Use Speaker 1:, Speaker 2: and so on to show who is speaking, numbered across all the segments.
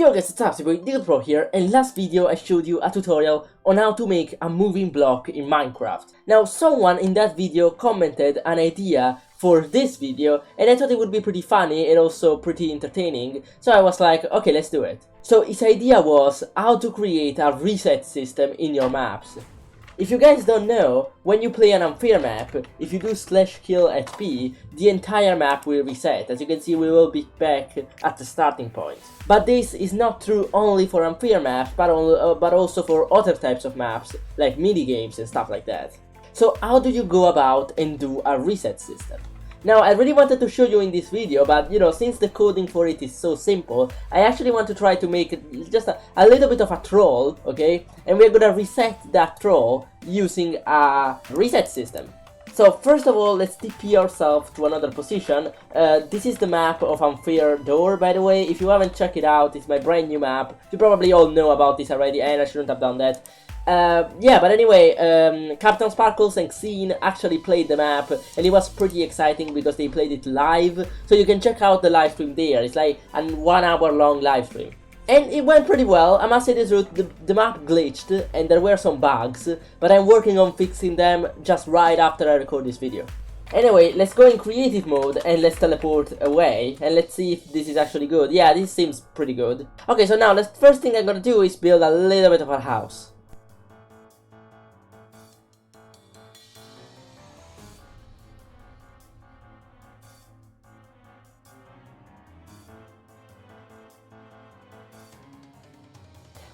Speaker 1: Yo guys, it's Untitled Pro here, and last video I showed you a tutorial on how to make a moving block in Minecraft. Now someone in that video commented an idea for this video, and I thought it would be pretty funny and also pretty entertaining, so I was like, okay, let's do it. So his idea was how to create a reset system in your maps. If you guys don't know, when you play an unfair map, if you do /kill at P, the entire map will reset. As you can see, we will be back at the starting point. But this is not true only for unfair maps, but also for other types of maps, like minigames and stuff like that. So how do you go about and do a reset system? Now, I really wanted to show you in this video, but since the coding for it is so simple, I actually want to try to make it just a little bit of a troll, okay? And we're gonna reset that troll using a reset system. So first of all, let's TP ourselves to another position. This is the map of Unfair Door, by the way. If you haven't checked it out, it's my brand new map. You probably all know about this already, and I shouldn't have done that. Yeah, but anyway, Captain Sparkles and Xene actually played the map, and it was pretty exciting because they played it live, so you can check out the live stream there. It's like a 1 hour long live stream. And it went pretty well. I must say this, the map glitched, and there were some bugs, but I'm working on fixing them just right after I record this video. Anyway, let's go in creative mode and let's teleport away, and let's see if this is actually good. Yeah, this seems pretty good. Okay, so now, the first thing I'm gonna do is build a little bit of a house.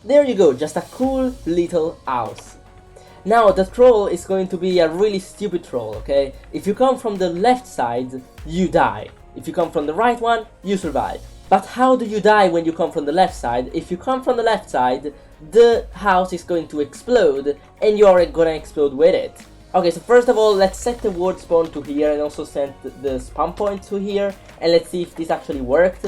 Speaker 1: There you go, just a cool little house. Now the troll is going to be a really stupid troll, okay? If you come from the left side, you die. If you come from the right one, you survive. But how do you die when you come from the left side? If you come from the left side, the house is going to explode, and you're gonna explode with it. Okay, so first of all, let's set the word spawn to here and also set the spawn point to here, and let's see if this actually worked.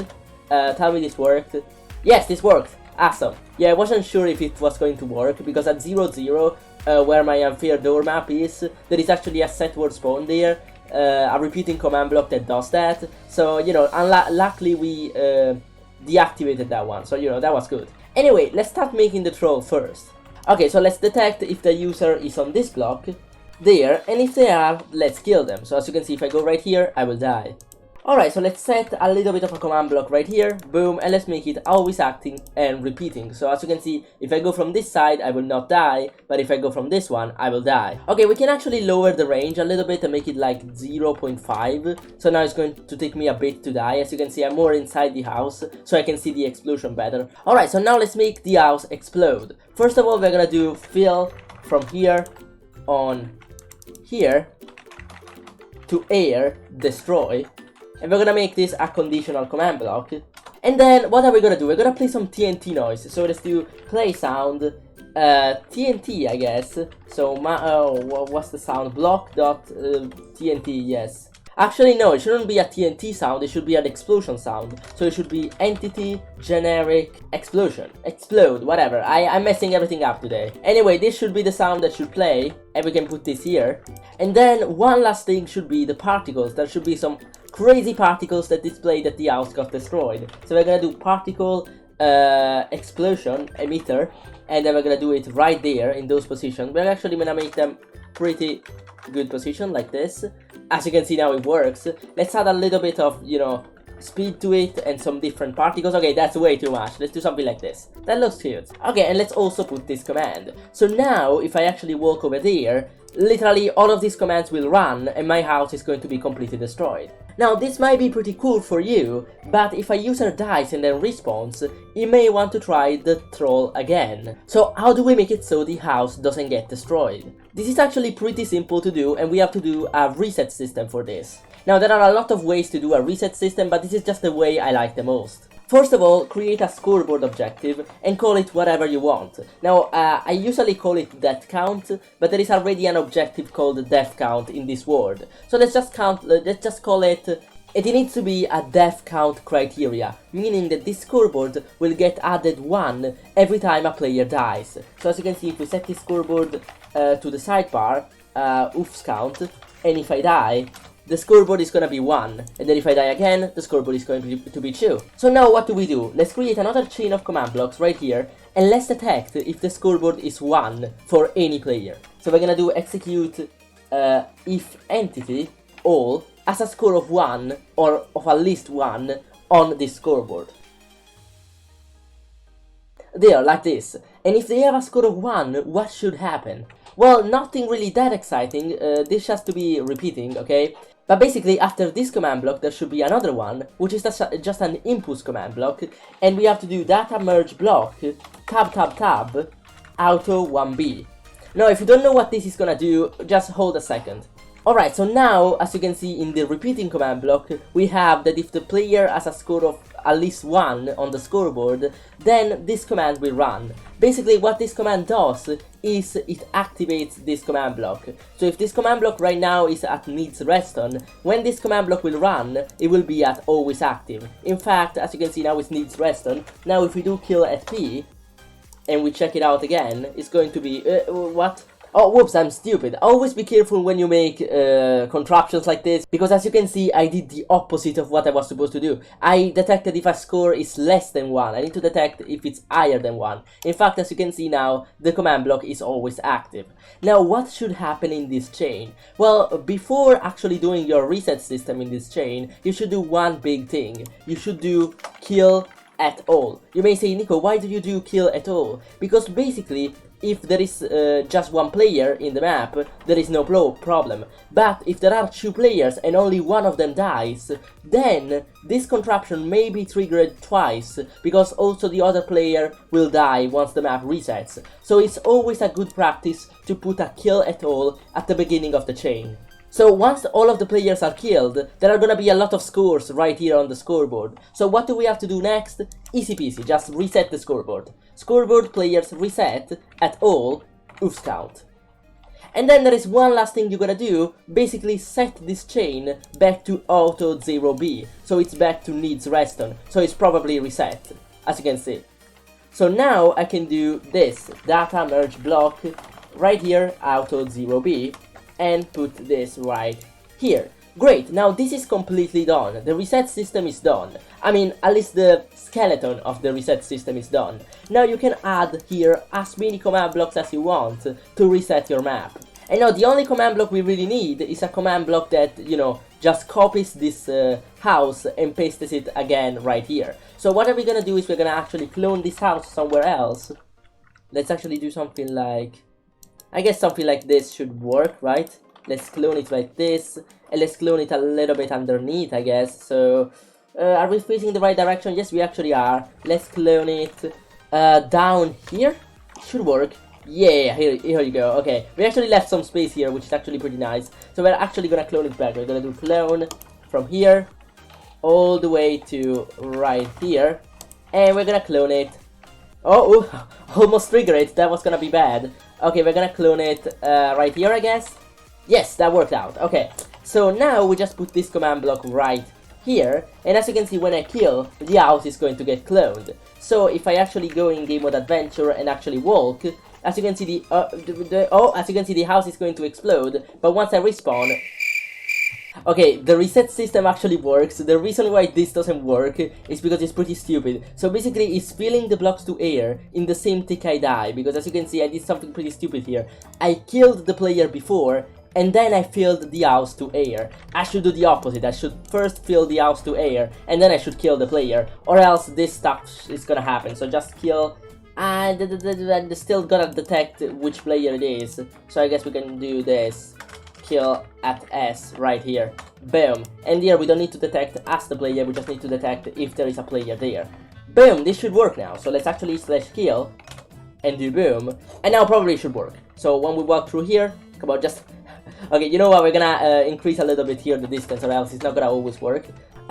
Speaker 1: Tell me this worked. Yes, this worked. Awesome. Yeah, I wasn't sure if it was going to work, because at 0, 0, where my unfair door map is, there is actually a set word spawn there, a repeating command block that does that. So, luckily we deactivated that one, so, that was good. Anyway, let's start making the troll first. Okay, so let's detect if the user is on this block, there, and if they are, let's kill them. So as you can see, if I go right here, I will die. Alright, so let's set a little bit of a command block right here, boom, and let's make it always acting and repeating. So as you can see, if I go from this side, I will not die, but if I go from this one, I will die. Okay, we can actually lower the range a little bit and make it like 0.5, so now it's going to take me a bit to die. As you can see, I'm more inside the house, so I can see the explosion better. Alright, so now let's make the house explode. First of all, we're gonna do fill from here on here to air destroy. And we're gonna make this a conditional command block. And then, what are we gonna do? We're gonna play some TNT noise. So let's do play sound, TNT, I guess. So, what's the sound? Block.TNT, yes. Actually, no, it shouldn't be a TNT sound, it should be an explosion sound. So it should be entity, generic, explosion. Explode, whatever. I'm messing everything up today. Anyway, this should be the sound that should play, and we can put this here. And then, one last thing should be the particles. There should be some crazy particles that display that the house got destroyed. So we're gonna do particle, explosion, emitter, and then we're gonna do it right there in those positions. We're actually gonna make them pretty good position like this. As you can see now, it works. Let's add a little bit of, speed to it and some different particles. Okay, that's way too much. Let's do something like this. That looks cute. Okay, and let's also put this command. So now, if I actually walk over there, literally all of these commands will run and my house is going to be completely destroyed. Now, this might be pretty cool for you, but if a user dies and then respawns, he may want to try the troll again. So how do we make it so the house doesn't get destroyed? This is actually pretty simple to do, and we have to do a reset system for this. Now, there are a lot of ways to do a reset system, but this is just the way I like the most. First of all, create a scoreboard objective and call it whatever you want. Now, I usually call it death count, but there is already an objective called death count in this word. So let's just call it, it needs to be a death count criteria, meaning that this scoreboard will get added 1 every time a player dies. So as you can see, if we set this scoreboard to the sidebar, oofs count, and if I die, the scoreboard is gonna be 1. And then if I die again, the scoreboard is going to be 2. So now what do? Let's create another chain of command blocks right here, and let's detect if the scoreboard is 1 for any player. So we're gonna do execute if entity all as a score of 1 or of at least 1 on this scoreboard. There, like this. And if they have a score of 1, what should happen? Well, nothing really that exciting, this has to be repeating, okay? But basically, after this command block, there should be another one, which is just an input command block, and we have to do data merge block, tab, auto 1b. Now, if you don't know what this is gonna do, just hold a second. Alright, so now, as you can see in the repeating command block, we have that if the player has a score of at least 1 on the scoreboard, then this command will run. Basically, what this command does is it activates this command block. So if this command block right now is at needs redstone, when this command block will run, it will be at always active. In fact, as you can see now it needs redstone. Now if we do kill FP, and we check it out again, it's going to be, what? Oh, whoops, I'm stupid. Always be careful when you make contraptions like this, because as you can see, I did the opposite of what I was supposed to do. I detected if a score is less than 1. I need to detect if it's higher than 1. In fact, as you can see now, the command block is always active. Now, what should happen in this chain? Well, before actually doing your reset system in this chain, you should do one big thing. You should do kill at all. You may say, Nico, why do you do kill at all? Because basically, if there is just one player in the map, there is no problem. But if there are 2 players and only one of them dies, then this contraption may be triggered twice, because also the other player will die once the map resets. So it's always a good practice to put a kill at all at the beginning of the chain. So once all of the players are killed, there are gonna be a lot of scores right here on the scoreboard. So what do we have to do next? Easy peasy, just reset the scoreboard. Scoreboard players reset at all, oofs count. And then there is one last thing you gotta do, basically set this chain back to auto 0b. So it's back to needs redstone, so it's probably reset, as you can see. So now I can do this, data merge block, right here, auto 0b. And put this right here. Great, now this is completely done. The reset system is done. I mean, at least the skeleton of the reset system is done. Now you can add here as many command blocks as you want to reset your map. And now the only command block we really need is a command block that, you know, just copies this house and pastes it again right here. So what are we gonna do is we're gonna actually clone this house somewhere else. Let's actually do something like, I guess something like this should work, right? Let's clone it like this, and let's clone it a little bit underneath, I guess. So, are we facing the right direction? Yes, we actually are. Let's clone it down here. Should work. Yeah, here you go. Okay, we actually left some space here, which is actually pretty nice. So we're actually gonna clone it back. We're gonna do clone from here all the way to right here, and we're gonna clone it. Oh, almost trigger it. That was gonna be bad. Okay, we're gonna clone it right here, I guess. Yes, that worked out. Okay, so now we just put this command block right here, and as you can see, when I kill, the house is going to get cloned. So if I actually go in game mode adventure and actually walk, as you can see as you can see, the house is going to explode. But once I respawn. Okay, the reset system actually works. The reason why this doesn't work is because it's pretty stupid. So basically it's filling the blocks to air in the same tick I die, because as you can see I did something pretty stupid here. I killed the player before and then I filled the house to air. I should do the opposite. I should first fill the house to air and then I should kill the player, or else this stuff is gonna happen. So just kill, and still gonna detect which player it is. So I guess we can do this. Kill at S right here. Boom. And here we don't need to detect as the player, we just need to detect if there is a player there. Boom, this should work now. So let's actually /kill and do boom. And now probably it should work. So when we walk through here, come on, just... Okay, you know what, we're gonna increase a little bit here the distance, or else it's not gonna always work.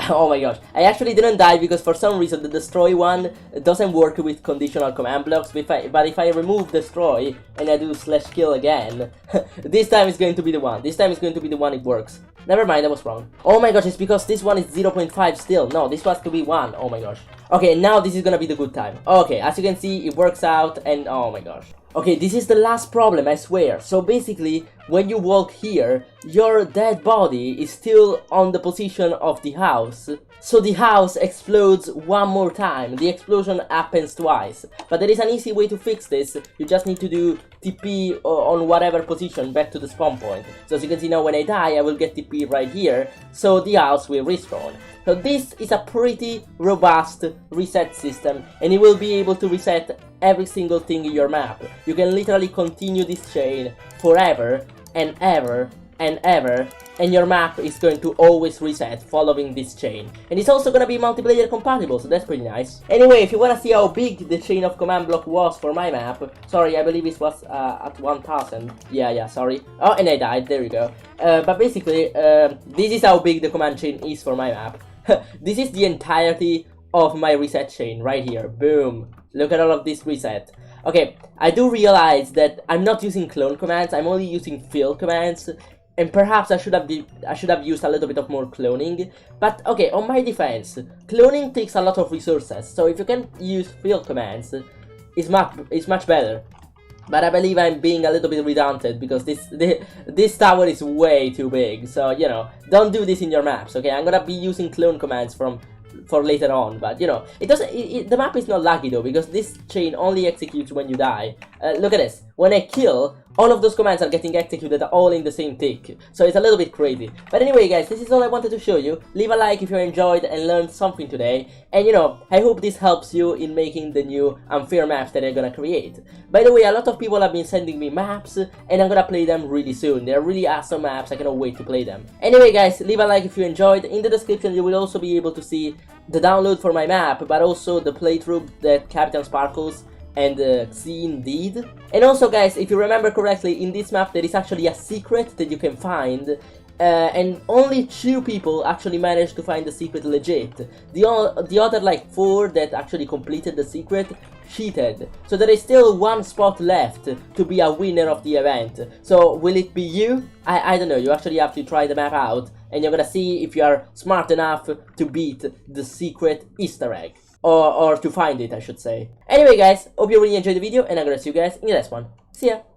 Speaker 1: Oh my gosh, I actually didn't die because for some reason the destroy one doesn't work with conditional command blocks, but if I remove destroy and I do /kill again, this time it's going to be the one. This time it's going to be the one it works. Never mind, I was wrong. Oh my gosh, it's because this one is 0.5 still. No, this was to be 1. Oh my gosh. Okay, now this is gonna be the good time. Okay, as you can see, it works out, and oh my gosh. Okay, this is the last problem, I swear. So basically, when you walk here, your dead body is still on the position of the house. So the house explodes one more time. The explosion happens twice. But there is an easy way to fix this. You just need to do TP on whatever position back to the spawn point. So as you can see now, when I die, I will get TP right here. So the house will respawn. So this is a pretty robust reset system, and it will be able to reset every single thing in your map. You can literally continue this chain forever and ever and ever, and your map is going to always reset following this chain. And it's also gonna be multiplayer compatible, so that's pretty nice. Anyway, if you wanna see how big the chain of command block was for my map, sorry, I believe it was at 1000. Yeah, sorry. Oh, and I died, there you go. But basically, this is how big the command chain is for my map. This is the entirety of my reset chain right here. Boom. Look at all of this reset. Okay, I do realize that I'm not using clone commands, I'm only using fill commands, and perhaps I should have used a little bit of more cloning. But okay, on my defense, cloning takes a lot of resources, so if you can use fill commands, it's much better. But I believe I'm being a little bit redundant because this tower is way too big. So, you know, don't do this in your maps, okay? I'm gonna be using clone commands for later on, but you know, the map is not laggy though, because this chain only executes when you die. Look at this. When I kill, all of those commands are getting executed all in the same tick, so it's a little bit crazy. But anyway guys, this is all I wanted to show you. Leave a like if you enjoyed and learned something today, and you know, I hope this helps you in making the new unfair maps that I'm gonna create. By the way, a lot of people have been sending me maps, and I'm gonna play them really soon. They're really awesome maps, I cannot wait to play them. Anyway guys, leave a like if you enjoyed. In the description you will also be able to see the download for my map, but also the playthrough that Captain Sparkles and Scene did. And also guys, if you remember correctly, in this map there is actually a secret that you can find, and only 2 people actually managed to find the secret legit. The other like 4 that actually completed the secret cheated. So there is still 1 spot left to be a winner of the event. So will it be you? I don't know, you actually have to try the map out, and you're gonna see if you are smart enough to beat the secret Easter egg. Or to find it, I should say. Anyway guys, hope you really enjoyed the video, and I'm gonna see you guys in the next one. See ya!